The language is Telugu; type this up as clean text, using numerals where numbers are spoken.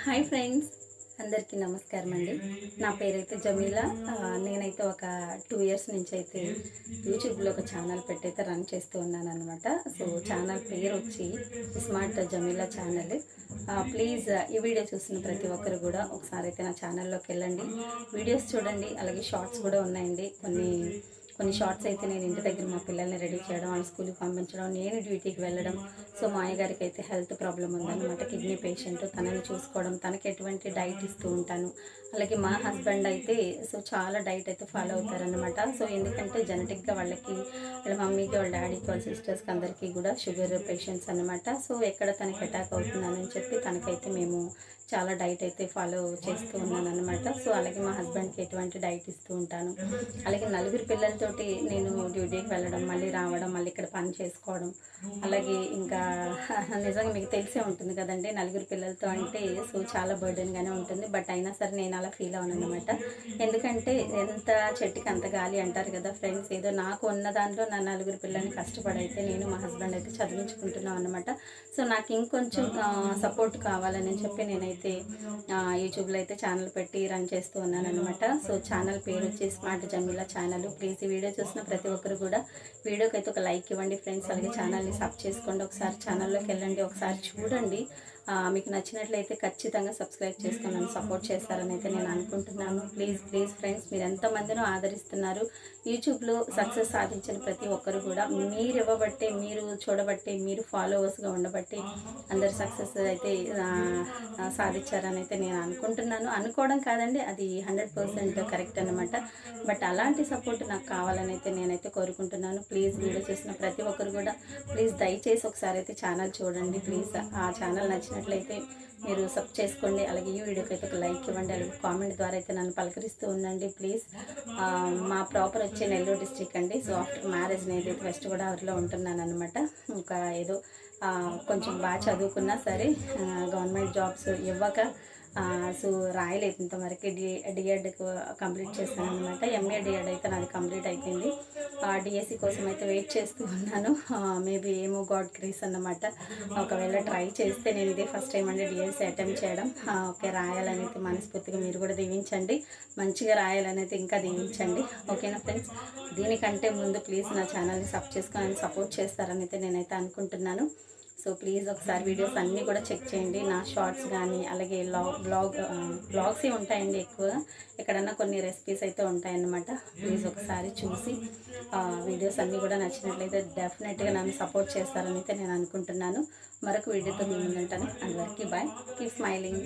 హాయ్ ఫ్రెండ్స్, అందరికీ నమస్కారం అండి. నా పేరైతే జమీలా. నేనైతే ఒక 2 ఇయర్స్ నుంచి అయితే యూట్యూబ్లో ఒక ఛానల్ పెట్టయితే రన్ చేస్తూ ఉన్నాను అనమాట. సో ఛానల్ పేరు వచ్చి స్మార్ట్ జమీలా ఛానల్. ప్లీజ్ ఈ వీడియో చూసిన ప్రతి ఒక్కరు కూడా ఒకసారి అయితే నా ఛానల్లోకి వెళ్ళండి, వీడియోస్ చూడండి. అలాగే షార్ట్స్ కూడా ఉన్నాయండి. కొన్ని షార్ట్స్ అయితే నేను ఇంటి దగ్గర మా పిల్లల్ని రెడీ చేయడం, వాళ్ళ స్కూల్కి పంపించడం, నేను డ్యూటీకి వెళ్ళడం. సో మా అయ్యగారికి అయితే హెల్త్ ప్రాబ్లం ఉందన్నమాట, కిడ్నీ పేషెంట్. తనని చూసుకోవడం, తనకి ఎటువంటి డైట్ ఇస్తూ ఉంటాను. అలాగే మా హస్బెండ్ అయితే చాలా డైట్ అయితే ఫాలో అవుతారనమాట. సో ఎందుకంటే జెనెటిక్గా వాళ్ళకి, వాళ్ళ మమ్మీకి, వాళ్ళ డాడీకి, వాళ్ళ సిస్టర్స్కి అందరికీ కూడా షుగర్ పేషెంట్స్ అనమాట. సో ఎక్కడ తనకి అటాక్ అవుతుందని చెప్పి తనకైతే మేము చాలా డైట్ అయితే ఫాలో చేస్తూ ఉన్నాను అనమాట. సో అలాగే మా హస్బెండ్కి ఎటువంటి డైట్ ఇస్తూ ఉంటాను. అలాగే నలుగురు పిల్లలతోటి నేను డ్యూటీకి వెళ్ళడం, మళ్ళీ రావడం, మళ్ళీ ఇక్కడ పని చేసుకోవడం. అలాగే ఇంకా నిజంగా మీకు తెలిసే ఉంటుంది కదండి, నలుగురు పిల్లలతో అంటే సో చాలా బర్డెన్గానే ఉంటుంది. బట్ అయినా సరే నేను అలా ఫీల్ అవును అనమాట. ఎందుకంటే ఎంత చెట్టుకి అంత గాలి అంటారు కదా ఫ్రెండ్స్. ఏదో నాకు ఉన్న దాంట్లో నా నలుగురు పిల్లల్ని కష్టపడైతే నేను మా హస్బెండ్ అయితే చదివించుకుంటున్నాం అనమాట. సో నాకు ఇంకొంచెం సపోర్ట్ కావాలని చెప్పి నేనైతే యూట్యూబ్లో అయితే ఛానల్ పెట్టి రన్ చేస్తూ ఉన్నాను అనమాట. సో ఛానల్ పేరు వచ్చి స్మార్ట్ జమీలా ఛానల్. ప్లీజ్ ఈ వీడియో చూసిన ప్రతి ఒక్కరు కూడా వీడియోకి అయితే ఒక లైక్ ఇవ్వండి ఫ్రెండ్స్. అలాగే ఛానల్ని సబ్ చేసుకోండి, ఒకసారి ఛానల్లోకి వెళ్ళండి, ఒకసారి చూడండి. మీకు నచ్చినట్లయితే ఖచ్చితంగా సబ్స్క్రైబ్ చేసుకొని నన్ను సపోర్ట్ చేస్తారని అయితే నేను అనుకుంటున్నాను. ప్లీజ్ ఫ్రెండ్స్, మీరు ఎంతమందినో ఆదరిస్తున్నారు. యూట్యూబ్లో సక్సెస్ సాధించిన ప్రతి ఒక్కరు కూడా మీరు ఇవ్వబట్టే, మీరు చూడబట్టే, మీరు ఫాలోవర్స్గా ఉండబట్టి అందరు సక్సెస్ అయితే సాధించారని అయితే నేను అనుకుంటున్నాను. అనుకోవడం కాదండి, అది 100% కరెక్ట్ అనమాట. బట్ అలాంటి సపోర్ట్ నాకు కావాలని అయితే నేనైతే కోరుకుంటున్నాను. ప్లీజ్ వీడియో చేసిన ప్రతి ఒక్కరు కూడా ప్లీజ్ దయచేసి ఒకసారి అయితే ఛానల్ చూడండి. ప్లీజ్ ఆ ఛానల్ నచ్చినట్లయితే మీరు సబ్ చేసుకోండి. అలాగే ఈ వీడియోకి అయితే ఒక లైక్ ఇవ్వండి. అలాగే కామెంట్ ద్వారా అయితే నన్ను పలకరిస్తూ ఉండండి ప్లీజ్. మా ప్రాపర్ వచ్చే నెల్లూరు డిస్ట్రిక్ట్ అండి. సో ఆఫ్టర్ మ్యారేజ్ నేను అయితే వెస్ట్ గోదావరిలో ఉంటున్నాను అనమాట. ఇంకా ఏదో కొంచెం బాగా చదువుకున్నా సరే గవర్నమెంట్ జాబ్స్ ఇవ్వక సో రాయలేదు ఇంతవరకు. డిఎడ్ కంప్లీట్ చేశాను అనమాట. ఎంఏ డిఎడ్ అయితే నాది కంప్లీట్ అయిపోయింది. డిఎస్సి కోసం అయితే వెయిట్ చేస్తూ ఉన్నాను. మేబీ ఏమో గాడ్ గ్రేస్ అన్నమాట. ఒకవేళ ట్రై చేస్తే, నేను ఇదే ఫస్ట్ టైం అండి డిఎస్సి అటెంప్ట్ చేయడం. ఓకే, రాయాలని అయితే మనస్ఫూర్తిగా మీరు కూడా దీవించండి, మంచిగా రాయాలని అయితే ఇంకా దీవించండి. ఓకేనా ఫ్రెండ్స్. దీనికంటే ముందు ప్లీజ్ నా ఛానల్ని సబ్ చేసుకొని సపోర్ట్ చేస్తారని అయితే నేనైతే అనుకుంటున్నాను. సో ప్లీజ్ ఒకసారి వీడియోస్ అన్నీ కూడా చెక్ చేయండి. నా షార్ట్స్ కానీ అలాగే బ్లాగ్సే ఉంటాయండి ఎక్కువగా. ఎక్కడన్నా కొన్ని రెసిపీస్ అయితే ఉంటాయన్నమాట. ప్లీజ్ ఒకసారి చూసి వీడియోస్ అన్నీ కూడా నచ్చినట్లయితే డెఫినెట్గా నన్ను సపోర్ట్ చేస్తారని అయితే నేను అనుకుంటున్నాను. మరొక వీడియోతో మీ ముందుంటాను. అందరికీ బాయ్, కీప్ స్మైలింగ్.